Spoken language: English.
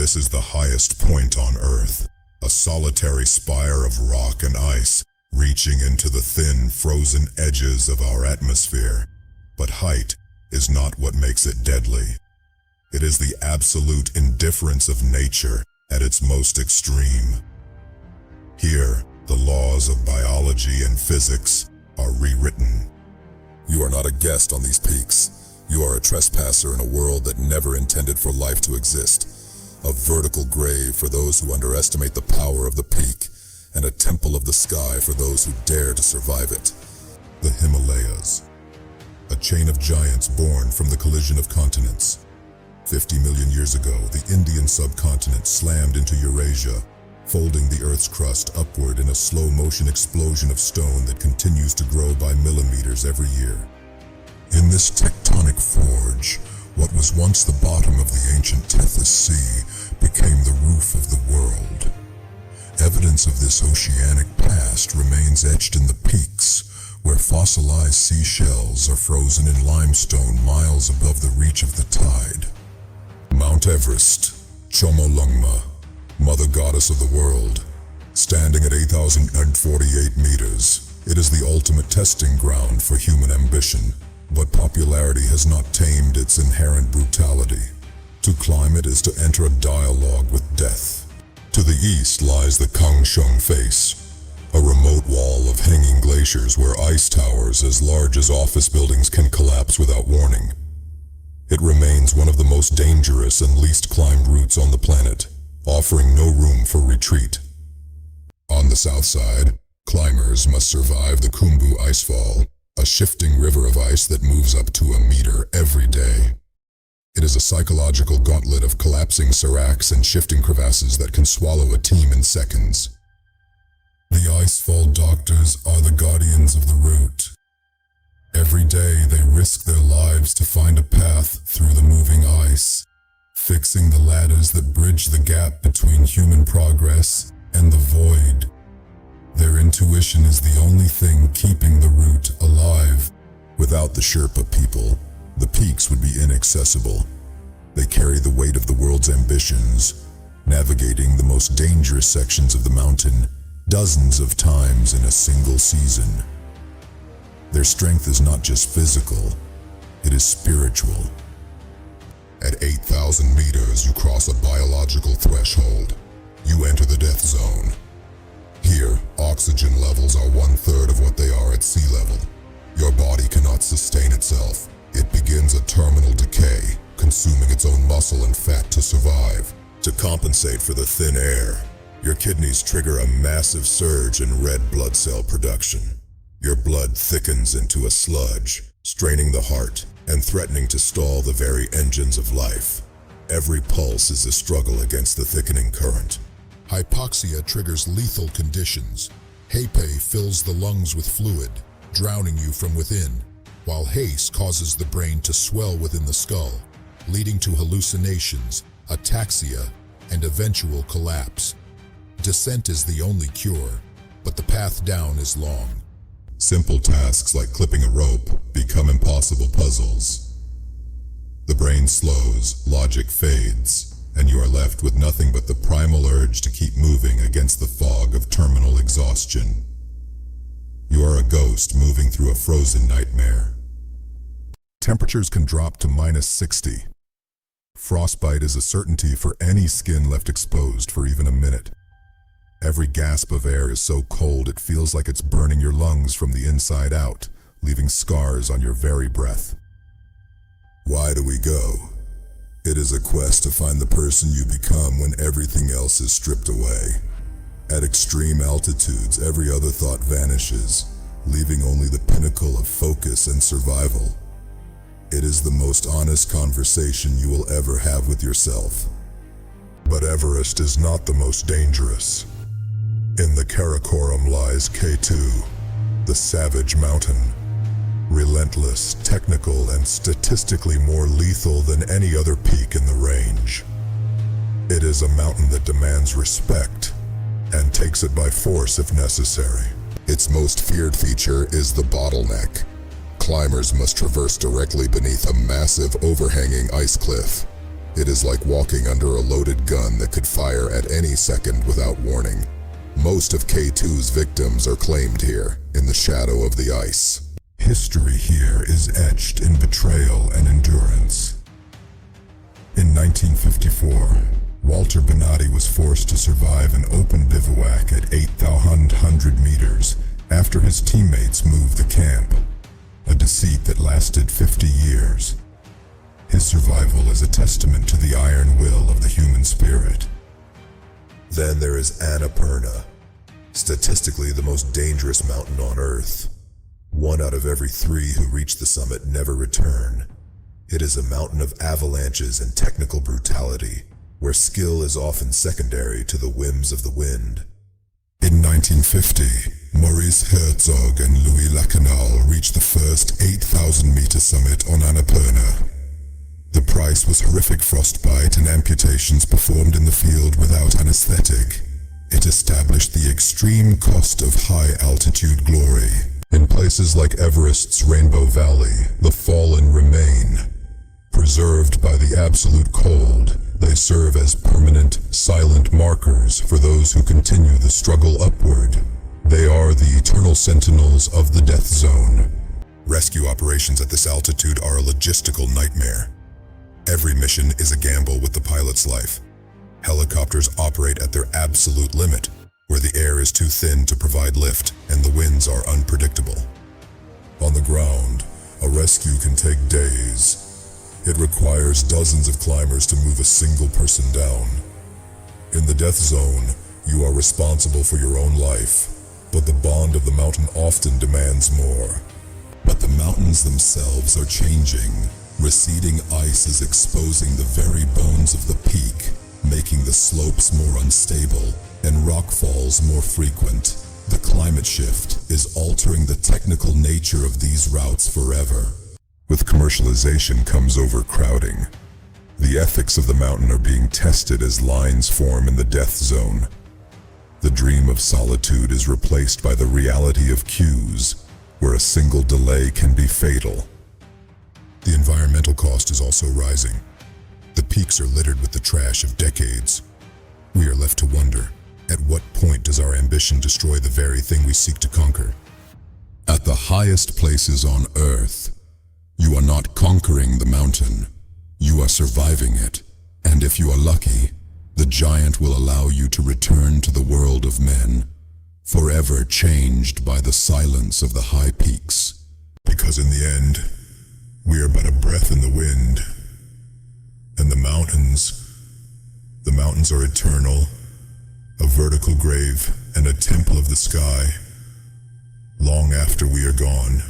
This is the highest point on Earth, a solitary spire of rock and ice reaching into the thin, frozen edges of our atmosphere. But height is not what makes it deadly. It is the absolute indifference of nature at its most extreme. Here, the laws of biology and physics are rewritten. You are not a guest on these peaks. You are a trespasser in a world that never intended for life to exist. A vertical grave for those who underestimate the power of the peak, and a temple of the sky for those who dare to survive it. The Himalayas, a chain of giants born from the collision of continents. 50 million years ago, the Indian subcontinent slammed into Eurasia, folding the Earth's crust upward in a slow-motion explosion of stone that continues to grow by millimeters every year. In this tectonic forge, what was once the bottom of the ancient Tethys Sea became the roof of the world. Evidence of this oceanic past remains etched in the peaks, where fossilized seashells are frozen in limestone miles above the reach of the tide. Mount Everest, Chomolungma, Mother Goddess of the world, standing at 8,048 meters, it is the ultimate testing ground for human ambition, but popularity has not tamed its inherent brutality. To climb it is to enter a dialogue with death. To the east lies the Kangshung Face, a remote wall of hanging glaciers where ice towers as large as office buildings can collapse without warning. It remains one of the most dangerous and least climbed routes on the planet, offering no room for retreat. On the south side, climbers must survive the Khumbu icefall, a shifting river of ice that moves up to a meter every day. It is a psychological gauntlet of collapsing seracs and shifting crevasses that can swallow a team in seconds. The icefall doctors are the guardians of the route. Every day they risk their lives to find a path through the moving ice, fixing the ladders that bridge the gap between human progress and the void. Their intuition is the only thing keeping the route alive. Without the Sherpa people, the peaks would be inaccessible. They carry the weight of the world's ambitions, navigating the most dangerous sections of the mountain dozens of times in a single season. Their strength is not just physical, it is spiritual. At 8,000 meters, you cross a biological threshold. You enter the death zone. Here, oxygen levels are 1/3 of what they are at sea level. Your body cannot sustain itself. It begins a terminal decay, consuming its own muscle and fat to survive. To compensate for the thin air, your kidneys trigger a massive surge in red blood cell production. Your blood thickens into a sludge, straining the heart and threatening to stall the very engines of life. Every pulse is a struggle against the thickening current. Hypoxia triggers lethal conditions. Hype fills the lungs with fluid, drowning you from within, while haste causes the brain to swell within the skull, leading to hallucinations, ataxia, and eventual collapse. Descent is the only cure, but the path down is long. Simple tasks like clipping a rope become impossible puzzles. The brain slows, logic fades, and you are left with nothing but the primal urge to keep moving against the fog of terminal exhaustion. You are a ghost moving through a frozen nightmare. Temperatures can drop to -60. Frostbite is a certainty for any skin left exposed for even a minute. Every gasp of air is so cold it feels like it's burning your lungs from the inside out, leaving scars on your very breath. Why do we go? It is a quest to find the person you become when everything else is stripped away. At extreme altitudes, every other thought vanishes, leaving only the pinnacle of focus and survival. It is the most honest conversation you will ever have with yourself. But Everest is not the most dangerous. In the Karakoram lies K2, the savage mountain. Relentless, technical, and statistically more lethal than any other peak in the range. It is a mountain that demands respect, and takes it by force if necessary. Its most feared feature is the bottleneck. Climbers must traverse directly beneath a massive overhanging ice cliff. It is like walking under a loaded gun any second without warning. Most of K2's victims are claimed here, in the shadow of the ice. History here is etched in betrayal and endurance. In 1954, Walter Bonatti was forced to survive an open bivouac at 8,100 meters after his teammates moved the camp, a deceit that lasted 50 years. His survival is a testament to the iron will of the human spirit. Then there is Annapurna, statistically the most dangerous mountain on Earth. 1 out of every 3 who reach the summit never return. It is a mountain of avalanches and technical brutality, where skill is often secondary to the whims of the wind. In 1950, Maurice Herzog and Louis Lacanal reached the first 8,000-meter summit on Annapurna. The price was horrific frostbite and amputations performed in the field without anesthetic. It established the extreme cost of high-altitude glory. In places like Everest's Rainbow Valley, the fallen remain. Preserved by the absolute cold, they serve as permanent, silent markers for those who continue the struggle upward. They are the eternal sentinels of the death zone. Rescue operations at this altitude are a logistical nightmare. Every mission is a gamble with the pilot's life. Helicopters operate at their absolute limit, where the air is too thin to provide lift and the winds are unpredictable. On the ground, a rescue can take days. It requires dozens of climbers to move a single person down. In the death zone, you are responsible for your own life, but the bond of the mountain often demands more. But the mountains themselves are changing. Receding ice is exposing the very bones of the peak, making the slopes more unstable and rock falls more frequent. The climate shift is altering the technical nature of these routes forever. With commercialization comes overcrowding. The ethics of the mountain are being tested as lines form in the death zone. The dream of solitude is replaced by the reality of queues, where a single delay can be fatal. The environmental cost is also rising. The peaks are littered with the trash of decades. We are left to wonder, at what point does our ambition destroy the very thing we seek to conquer? At the highest places on Earth, you are not conquering the mountain, you are surviving it. And if you are lucky, the giant will allow you to return to the world of men, forever changed by the silence of the high peaks. Because in the end, we are but a breath in the wind. And the mountains are eternal, a vertical grave and a temple of the sky, long after we are gone.